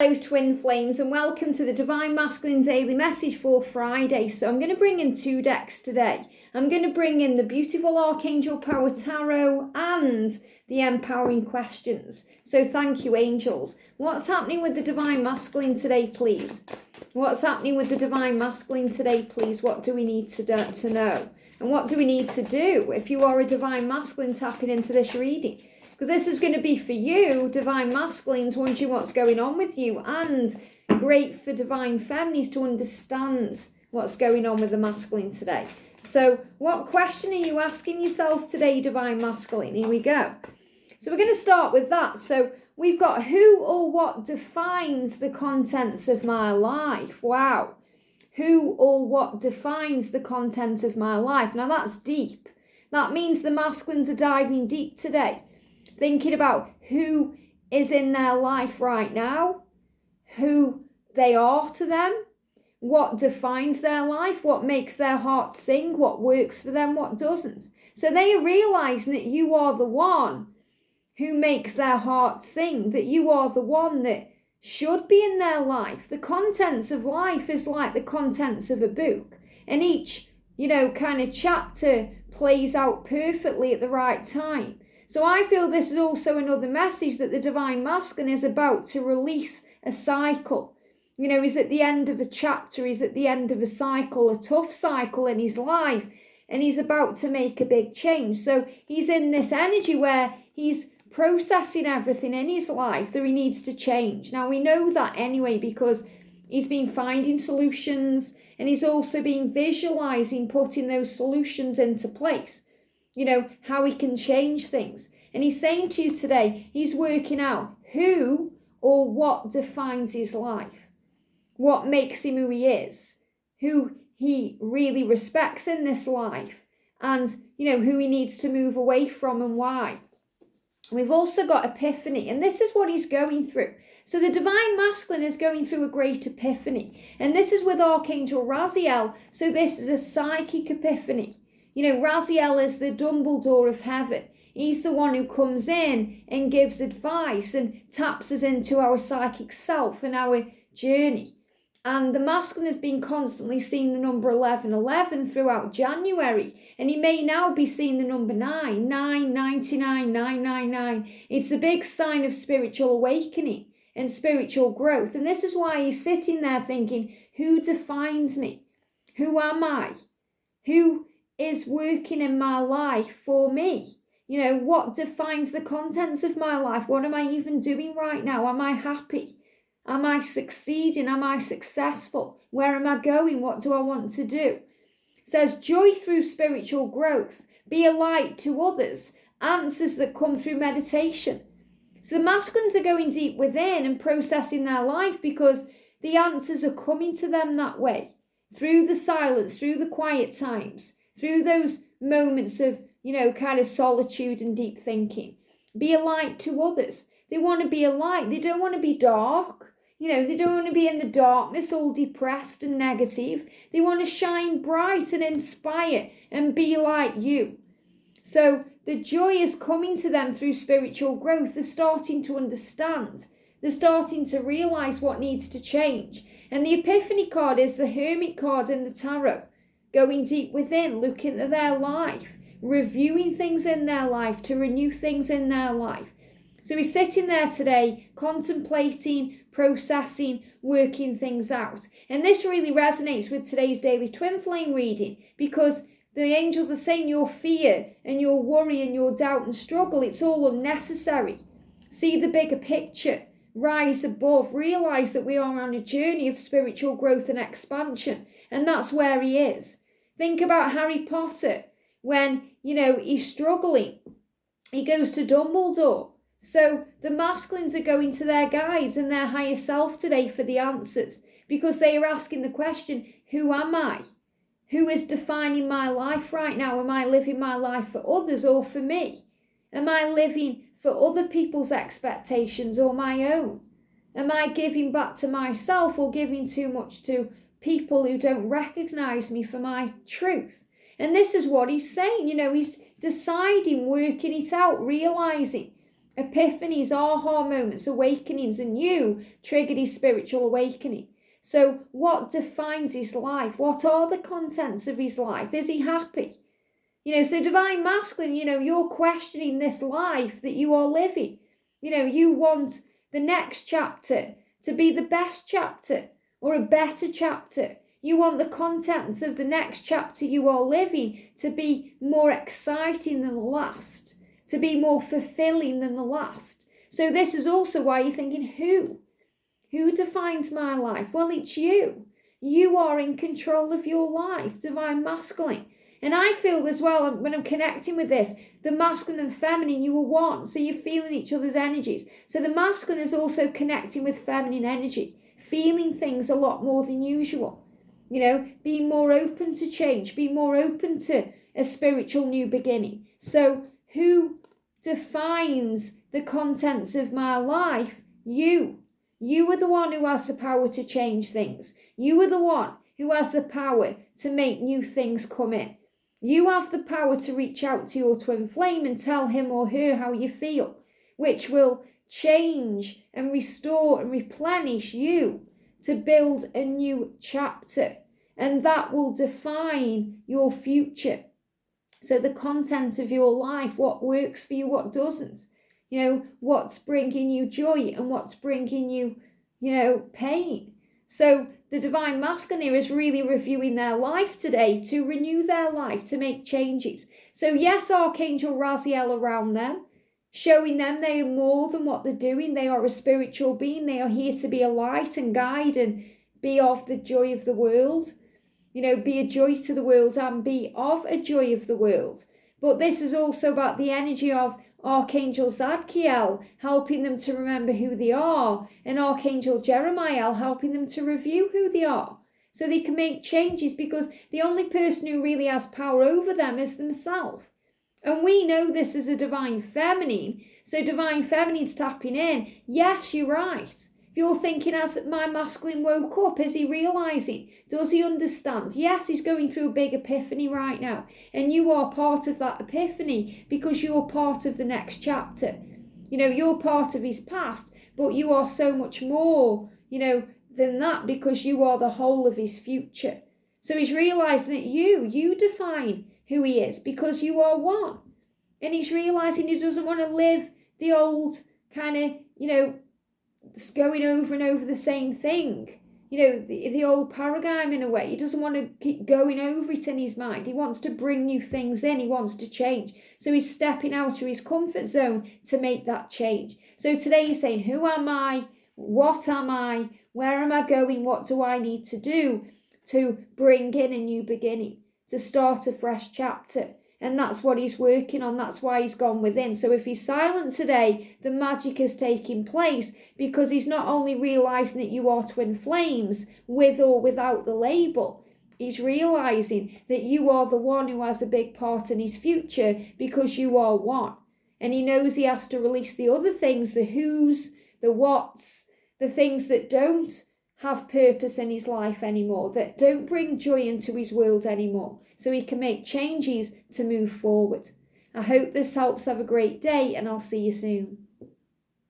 Hello twin flames, and welcome to the Divine Masculine Daily Message for Friday. So I'm going to bring in two decks today. I'm going to bring in the beautiful Archangel Power Tarot and the Empowering Questions. So thank you, angels. What's happening with the Divine Masculine today, please? What's happening with the Divine Masculine today, please? What do we need to know? And what do we need to do if you are a Divine Masculine tapping into this reading? Because this is going to be for you, Divine Masculines, wondering what's going on with you, and great for Divine Feminines to understand what's going on with the Masculine today. So what question are you asking yourself today, Divine Masculine? Here we go. So we're going to start with that. So we've got who or what defines the contents of my life. Wow. Who or what defines the content of my life? Now that's deep. That means the Masculines are diving deep today. Thinking about who is in their life right now, who they are to them, what defines their life, what makes their heart sing, what works for them, what doesn't. So they are realizing that you are the one who makes their heart sing, that you are the one that should be in their life. The contents of life is like the contents of a book, and each, kind of chapter plays out perfectly at the right time. So I feel this is also another message that the Divine Masculine is about to release a cycle. He's at the end of a chapter, he's at the end of a cycle, a tough cycle in his life, and he's about to make a big change. So he's in this energy where he's processing everything in his life that he needs to change. Now we know that anyway because he's been finding solutions, and he's also been visualizing putting those solutions into place. How he can change things. And he's saying to you today, he's working out who or what defines his life, what makes him who he is, who he really respects in this life, and, who he needs to move away from and why. We've also got Epiphany, and this is what he's going through. So the Divine Masculine is going through a great epiphany, and this is with Archangel Raziel, so this is a psychic epiphany. Raziel is the Dumbledore of heaven. He's the one who comes in and gives advice and taps us into our psychic self and our journey. And the Masculine has been constantly seeing the number 1111 throughout January. And he may now be seeing the number 9, 999, 999. It's a big sign of spiritual awakening and spiritual growth. And this is why he's sitting there thinking, who defines me? Who am I? Who is working in my life for me? What defines the contents of my life? What am I even doing right now? Am I happy? Am I succeeding? Am I successful? Where am I going? What do I want to do? It says joy through spiritual growth. Be a light to others. Answers that come through meditation. So the Masculines are going deep within and processing their life because the answers are coming to them that way. Through the silence, through the quiet times. Through those moments of, kind of solitude and deep thinking. Be a light to others. They want to be a light. They don't want to be dark. They don't want to be in the darkness, all depressed and negative. They want to shine bright and inspire and be like you. So the joy is coming to them through spiritual growth. They're starting to understand. They're starting to realize what needs to change. And the Epiphany card is the Hermit card in the tarot. Going deep within, looking at their life, reviewing things in their life to renew things in their life. So he's sitting there today, contemplating, processing, working things out. And this really resonates with today's daily twin flame reading because the angels are saying your fear and your worry and your doubt and struggle, it's all unnecessary. See the bigger picture, rise above, realize that we are on a journey of spiritual growth and expansion. And that's where he is. Think about Harry Potter. When, he's struggling, he goes to Dumbledore. So the Masculines are going to their guides and their higher self today for the answers. Because they are asking the question, who am I? Who is defining my life right now? Am I living my life for others or for me? Am I living for other people's expectations or my own? Am I giving back to myself or giving too much to people who don't recognize me for my truth? And this is what he's saying, he's deciding, working it out, realizing Epiphanies, aha moments, awakenings, and you triggered his spiritual awakening. So what defines his life? What are the contents of his life? Is he happy? So divine masculine, you're questioning this life that you are living. You want the next chapter to be the best chapter or a better chapter. You want the contents of the next chapter you are living to be more exciting than the last, to be more fulfilling than the last. So this is also why you're thinking, who? Who defines my life? Well, it's you. You are in control of your life, divine masculine. And I feel as well, when I'm connecting with this, the masculine and the feminine, you are one. So you're feeling each other's energies. So the masculine is also connecting with feminine energy, feeling things a lot more than usual. Being more open to change, being more open to a spiritual new beginning. So who defines the contents of my life? You. You are the one who has the power to change things. You are the one who has the power to make new things come in. You have the power to reach out to your twin flame and tell him or her how you feel, which will change and restore and replenish you to build a new chapter. And that will define your future. So the content of your life, what works for you, what doesn't. What's bringing you joy and what's bringing you, pain. So the divine masculine here is really reviewing their life today to renew their life, to make changes. So yes, Archangel Raziel around them, showing them they are more than what they're doing. They are a spiritual being. They are here to be a light and guide and be of the joy of the world. Be a joy to the world and be of a joy of the world. But this is also about the energy of Archangel Zadkiel, helping them to remember who they are, and Archangel Jeremiah helping them to review who they are, so they can make changes, because the only person who really has power over them is themselves. And we know this as a divine feminine, so divine feminine's tapping in. Yes, you're right. If you're thinking, as my masculine woke up, is he realising? Does he understand? Yes, he's going through a big epiphany right now. And you are part of that epiphany because you're part of the next chapter. You're part of his past, but you are so much more, than that, because you are the whole of his future. So he's realising that you define who he is because you are one. And he's realising he doesn't want to live the old kind of, going over and over the same thing. The old paradigm in a way. He doesn't want to keep going over it in his mind. He wants to bring new things in. He wants to change. So he's stepping out of his comfort zone to make that change. So today he's saying, who am I? What am I? Where am I going? What do I need to do to bring in a new beginning, to start a fresh chapter? And that's what he's working on. That's why he's gone within. So if he's silent today, the magic is taking place, because he's not only realising that you are twin flames with or without the label. He's realising that you are the one who has a big part in his future because you are one. And he knows he has to release the other things, the who's, the what's, the things that don't have purpose in his life anymore, that don't bring joy into his world anymore, so he can make changes to move forward. I hope this helps. Have a great day, and I'll see you soon.